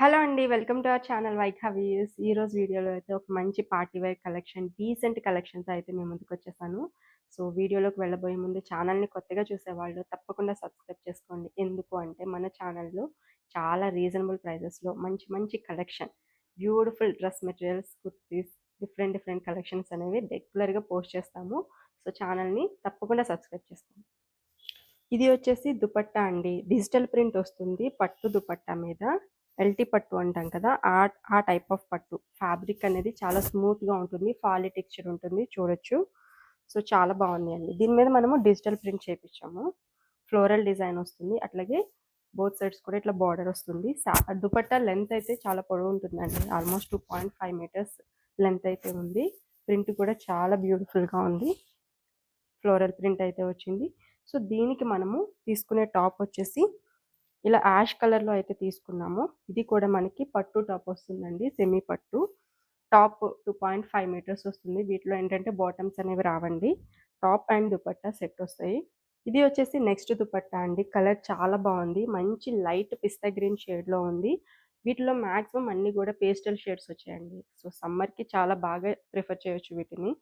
Hello అండి. Welcome to our channel వైఖావీస్. ఈరోజు వీడియోలో అయితే ఒక మంచి పార్టీ వేర్ కలెక్షన్, డీసెంట్ కలెక్షన్‌తో అయితే మీ ముందుకొచ్చేసాను. సో, వీడియోలోకి వెళ్ళబోయే ముందు ఛానల్‌ని కొత్తగా చూసేవాళ్ళు తప్పకుండా సబ్స్క్రైబ్ చేసుకోండి. ఎందుకు అంటే మన ఛానల్‌లో చాలా రీజనబుల్ ప్రైజెస్‌లో మంచి మంచి collection, beautiful dress materials, kurtis, different different collections అనేవి రెగ్యులర్‌గా పోస్ట్ చేస్తాము. సో, ఛానల్‌ని తప్పకుండా సబ్స్క్రైబ్ చేసుకోండి. ఇది వచ్చేసి దుపట్టా అండి. డిజిటల్ ప్రింట్ వస్తుంది పట్టు దుపట్టా మీద. ఎల్టీ పట్టు అంటాం కదా! ఆ టైప్ ఆఫ్ పట్టు. ఫ్యాబ్రిక్ అనేది చాలా స్మూత్‌గా ఉంటుంది. ఫాలీ టెక్స్చర్ ఉంటుంది చూడొచ్చు. సో, చాలా బాగుంది అండి. దీని మీద మనము డిజిటల్ ప్రింట్ చేపిచ్చాము. ఫ్లోరల్ డిజైన్ వస్తుంది. అట్లాగే బోత్ సైడ్స్ కూడా ఇట్లా బార్డర్ వస్తుంది. దుపట్టా లెంత్ అయితే చాలా పొడవు ఉంటుందండి. ఆల్మోస్ట్ 2.5 మీటర్స్ లెంత్ అయితే ఉంది. ప్రింట్ కూడా చాలా బ్యూటిఫుల్‌గా ఉంది. ఫ్లోరల్ ప్రింట్ అయితే వచ్చింది. సో, దీనికి మనము తీసుకునే టాప్ వచ్చేసి ఇలా యాష్ కలర్‌లో అయితే తీసుకున్నాము. ఇది కూడా మనకి పట్టు టాప్ వస్తుందండి. సెమీ పట్టు. టాప్ 2.5 మీటర్స్ వస్తుంది. వీటిలో ఏంటంటే బాటమ్స్ అనేవి రావండి. టాప్ అండ్ దుపట్టా సెట్ వస్తాయి. ఇది వచ్చేసి నెక్స్ట్ దుపట్టా అండి. కలర్ చాలా బాగుంది. మంచి లైట్ పిస్తా గ్రీన్ షేడ్‌లో ఉంది. వీటిలో మాక్సిమం అన్నీ కూడా పేస్టల్ షేడ్స్ వచ్చాయండి. సో, సమ్మర్‌కి చాలా బాగా ప్రిఫర్ చేయొచ్చు వీటిని.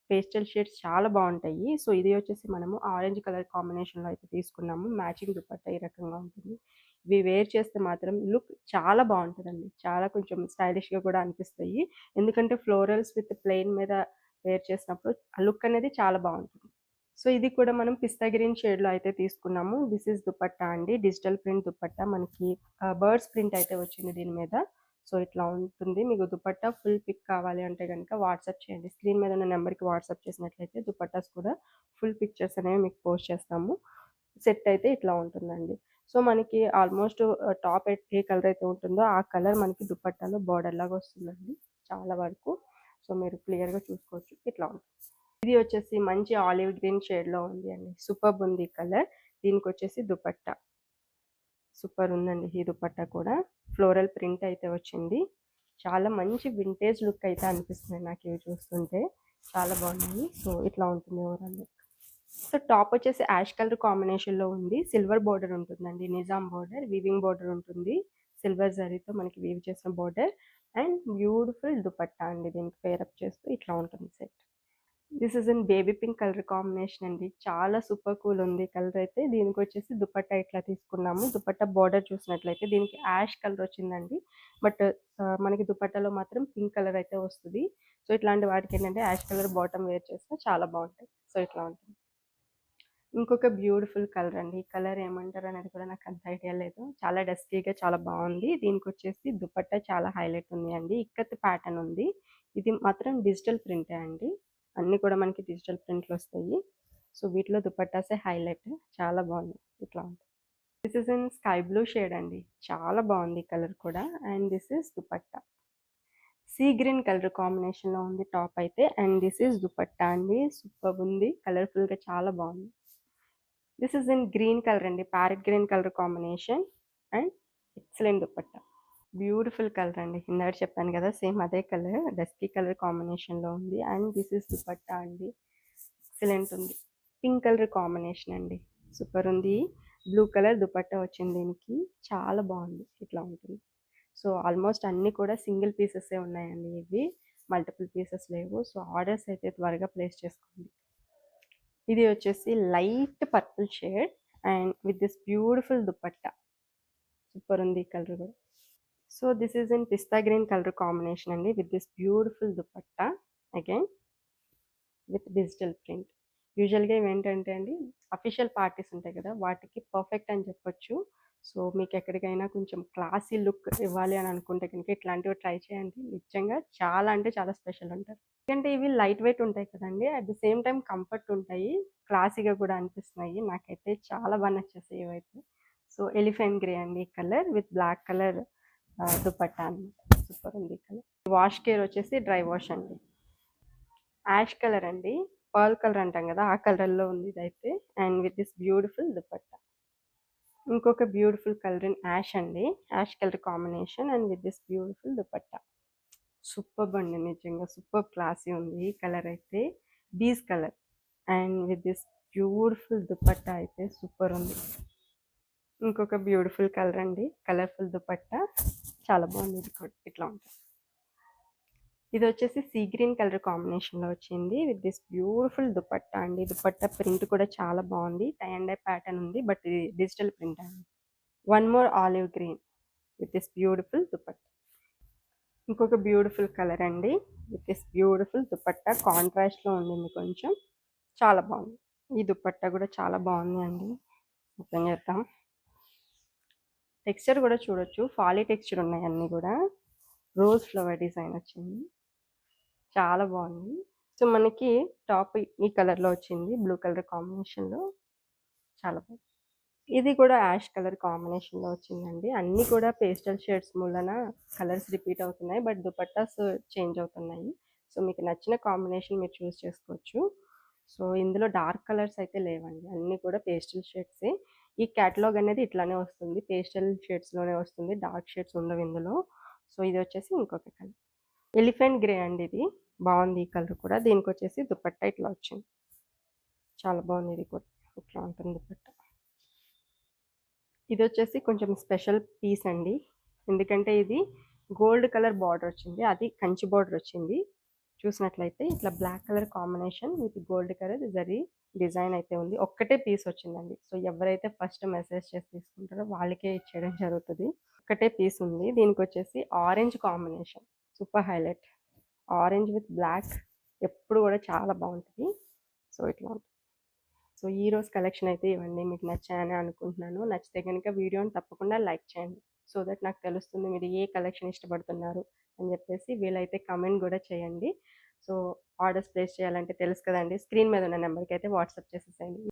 పేస్టల్ షేడ్స్ చాలా బావుంటాయి. సో, ఇది వచ్చేసి మనము ఆరెంజ్ కలర్ కాంబినేషన్‌లో అయితే తీసుకున్నాము. మ్యాచింగ్ దుపట్టా ఈ రకంగా ఉంటుంది. ఇవి వేర్ చేస్తే మాత్రం లుక్ చాలా బావుంటదండి. చాలా కొంచెం స్టైలిష్‌గా కూడా అనిపిస్తాయి. ఎందుకంటే ఫ్లోరల్స్ విత్ ప్లెయిన్ మీద వేర్ చేసినప్పుడు ఆ లుక్ అనేది చాలా బావుంటుంది. సో, ఇది కూడా మనం పిస్తా గ్రీన్ షేడ్‌లో అయితే తీసుకున్నాము. దిస్ ఈజ్ దుపట్టా అండి. డిజిటల్ ప్రింట్ దుపట్టా మనకి బర్డ్స్ ప్రింట్ అయితే వచ్చింది దీని మీద. సో, ఇట్లా ఉంటుంది. మీకు దుపట్టా ఫుల్ పిక్ కావాలి అంటే గనక వాట్సాప్ చేయండి. స్క్రీన్ మీద ఉన్న నెంబర్‌కి వాట్సాప్ చేసినట్లయితే దుపట్టాస్ కూడా ఫుల్ పిక్చర్స్ అనేవి మీకు పోస్ట్ చేస్తాము. సెట్ అయితే ఇట్లా ఉంటుందండి. సో, మనకి ఆల్మోస్ట్ టాప్ ఏ కలర్ అయితే ఉంటుందో ఆ కలర్ మనకి దుపట్టాలో బోర్డర్ లాగా వస్తుందండి చాలా వరకు. సో, మీరు క్లియర్‌గా చూసుకోవచ్చు. ఇట్లా ఉంటుంది. ఇది వచ్చేసి మంచి ఆలివ్ గ్రీన్ షేడ్‌లో ఉంది అండి. సూపర్బ్ ఉంది ఈ కలర్. దీనికొచ్చేసి దుపట్టా. సూపర్ ఉందండి ఈ దుపట్టా కూడా. ఫ్లోరల్ ప్రింట్ అయితే వచ్చింది. చాలా మంచి వింటేజ్ లుక్ అయితే అనిపిస్తుంది నాకు ఇవి చూస్తుంటే. చాలా బాగున్నాయి. సో, ఇట్లా ఉంటుంది ఓవరాల్ లుక్. సో, టాప్ వచ్చేసి యాష్ కలర్ కాంబినేషన్‌లో ఉంది. సిల్వర్ బోర్డర్ ఉంటుందండి. నిజాం బోర్డర్, వీవింగ్ బోర్డర్ ఉంటుంది. సిల్వర్ జరీతో మనకి వీవ్ చేసిన బోర్డర్ అండ్ బ్యూటిఫుల్ దుపట్టా అండి. దీనికి పేరప్ చేస్తూ ఇట్లా ఉంటుంది set. This is in baby pink colour combination అండి. చాలా సూపర్ కూల్ ఉంది కలర్ అయితే. దీనికొచ్చేసి దుపట్టా ఇట్లా తీసుకున్నాము. దుపట్టా బోర్డర్ చూసినట్లయితే దీనికి యాష్ కలర్ వచ్చిందండి. బట్ మనకి దుపట్టాలో మాత్రం పింక్ కలర్ అయితే వస్తది. సో, ఇట్లాంటి వాటికేంటంటే యాష్ కలర్ బాటమ్ వేర్ చేస్తే చాలా బావుంటాయి. సో, ఇట్లా ఉంటుంది. ఇంకొక బ్యూటిఫుల్ కలర్ అండి. ఈ కలర్ ఏమంటారు అనేది కూడా నాకు అంత ఐడియా లేదు. చాలా డస్కీగా చాలా బావుంది. దీనికొచ్చేసి దుపట్టా చాలా హైలైట్ ఉంది అండి. ఇక్కత్ ప్యాటర్న్ ఉంది. ఇది మాత్రం డిజిటల్ ప్రింటే అండి. అన్నీ కూడా మనకి డిజిటల్ ప్రింట్‌లొస్తాయి. సో, వీటిలో దుపట్టాసే హైలైట్. చాలా బావుంది. ఇట్లా ఉంటుంది. This is in sky blue shade అండి. చాలా బావుంది ఈ కలర్ కూడా. And this is dupatta. Sea green colour కాంబినేషన్‌లో ఉంది టాప్ అయితే. అండ్ దిస్ ఇస్ దుపట్టా అండి. సూపర్బ్ ఉంది. కలర్‌ఫుల్‌గా చాలా బావుంది. This is in green colour అండి. Parrot green colour combination and excellent dupatta. Beautiful colour అండి. ఇందాక చెప్పాను కదా! సేమ్ అదే కలర్. డస్కీ కలర్ కాంబినేషన్‌లో ఉంది. అండ్ దిస్ ఇస్ దుపట్టా అండి. ఎక్సలెంట్ ఉంది. పింక్ కలర్ కాంబినేషన్ అండి. సూపర్ ఉంది. బ్లూ కలర్ దుపట్టా వచ్చింది దీనికి. చాలా బావుంది. ఇట్లా ఉంటుంది. సో, ఆల్మోస్ట్ అన్నీ కూడా సింగిల్ పీసెసే ఉన్నాయండి ఇవి. మల్టిపుల్ పీసెస్ లేవు. సో, ఆర్డర్స్ అయితే త్వరగా ప్లేస్ చేసుకోండి. ఇది వచ్చేసి light purple shade and with this beautiful dupatta. Super ఉంది ఈ కలర్ కూడా. So, this is in pista green colour combination అండి with this beautiful dupatta again with digital print. యూజువల్‌గా ఇవేంటంటే అండి అఫీషియల్ పార్టీస్ ఉంటాయి కదా! వాటికి పర్ఫెక్ట్ అని చెప్పొచ్చు. సో, మీకెక్కడికైనా కొంచెం క్లాసీ లుక్ ఇవ్వాలి అని అనుకుంటే గనుక ఇట్లాంటివి ట్రై చేయండి. నిజంగా చాలా అంటే చాలా స్పెషల్ ఉంటారు. ఎందుకంటే ఇవి లైట్ వెయిట్ ఉంటాయి కదండీ! At the same time comfort ఉంటాయి. క్లాసీగా కూడా అనిపిస్తున్నాయి. నాకైతే చాలా బా నచ్చేసాయి ఇవైతే. సో, ఎలిఫెంట్ గ్రే అండి ఈ colour with black colour dupatta అన్నమాట. సూపర్ ఉంది ఈ కలర్. వాష్ కేర్ వచ్చేసి డ్రై వాష్ అండి. యాష్ కలర్ అండి. పర్ల్ కలర్ అంటాం కదా! ఆ కలర్‌లో ఉంది ఇదైతే. And with this beautiful dupatta. ఇంకొక బ్యూటిఫుల్ కలర్ ఇన్ యాష్ అండి. Ash colour combination and with this beautiful dupatta. Superb అండి నిజంగా. సూపర్బ్ క్లాసీ ఉంది ఈ కలర్ అయితే. Beige colour and with this beautiful dupatta అయితే సూపర్ ఉంది. ఇంకొక బ్యూటిఫుల్ కలర్ అండి. కలర్‌ఫుల్ దుపట్టా. చాలా బాగుంది ఇది కూడా. ఇట్లా ఉంటుంది. ఇది వచ్చేసి సీ గ్రీన్ కలర్ కాంబినేషన్లో వచ్చింది విత్ దిస్ బ్యూటిఫుల్ దుపట్టా అండి. దుపట్టా ప్రింట్ కూడా చాలా బాగుంది. టై అండ్ డై ప్యాటర్న్ ఉంది, బట్ ఇది డిజిటల్ ప్రింట్ అండి. One more olive green with this beautiful dupatta. ఇంకొక బ్యూటిఫుల్ కలర్ అండి విత్ దిస్ బ్యూటిఫుల్ దుపట్టా. కాంట్రాస్ట్లో ఉండింది కొంచెం, చాలా బాగుంది. ఈ దుపట్టా కూడా చాలా బాగుంది అండి. ఓపెన్ చేద్దాం. టెక్స్చర్ కూడా చూడొచ్చు, ఫాలీ టెక్స్చర్ ఉన్నాయి అన్నీ కూడా. రోజ్ ఫ్లవర్ డిజైన్ వచ్చింది, చాలా బాగుంది. సో మనకి టాప్ ఈ కలర్లో వచ్చింది, బ్లూ కలర్ కాంబినేషన్లో, చాలా బాగుంది. ఇది కూడా యాష్ కలర్ కాంబినేషన్లో వచ్చిందండి. అన్నీ కూడా పేస్టల్ షేడ్స్ మూలన కలర్స్ రిపీట్ అవుతున్నాయి, బట్ దుపట్టాస్ చేంజ్ అవుతున్నాయి. సో మీకు నచ్చిన కాంబినేషన్ మీరు చూస్ చేసుకోవచ్చు. సో ఇందులో డార్క్ కలర్స్ అయితే లేవండి, అన్నీ కూడా పేస్టల్ షేడ్సే. ఈ క్యాటలాగ్ అనేది ఇట్లానే వస్తుంది, పేస్టల్ షేడ్స్లోనే వస్తుంది, డార్క్ షేడ్స్ ఉండవు ఇందులో. సో ఇది వచ్చేసి ఇంకొక కలర్, ఎలిఫెంట్ గ్రే అండి. ఇది బాగుంది ఈ కలర్ కూడా. దీనికి వచ్చేసి దుపట్టా ఇట్లా వచ్చింది, చాలా బాగుంది. ఇది కూడా ఇట్లా ఉంటుంది దుపట్టా. ఇది వచ్చేసి కొంచెం స్పెషల్ పీస్ అండి, ఎందుకంటే ఇది గోల్డ్ కలర్ బార్డర్ వచ్చింది, అది కంచి బార్డర్ వచ్చింది. చూసినట్లయితే ఇట్లా black colour combination with gold colour zari design అయితే ఉంది. ఒక్కటే పీస్ వచ్చిందండి. సో ఎవరైతే ఫస్ట్ మెసేజ్ చేసి తీసుకుంటారో వాళ్ళకే ఇచ్చేయడం జరుగుతుంది. ఒక్కటే పీస్ ఉంది. దీనికి వచ్చేసి orange combination, super highlight. Orange with black ఎప్పుడు కూడా చాలా బాగుంటుంది. సో ఇట్లా ఉంటుంది. సో ఈ రోజు కలెక్షన్ అయితే ఇవ్వండి, మీకు నచ్చాయని అనుకుంటున్నాను. నచ్చితే కనుక వీడియోని తప్పకుండా లైక్ చేయండి, సో దట్ నాకు తెలుస్తుంది మీరు ఏ కలెక్షన్ ఇష్టపడుతున్నారు అని చెప్పేసి. వీలైతే కమెంట్ కూడా చేయండి. సో ఆర్డర్స్ ప్లేస్ చేయాలంటే తెలుసు కదండి, స్క్రీన్ మీద ఉన్న నెంబర్కి అయితే వాట్సాప్ చేసేసేయండి.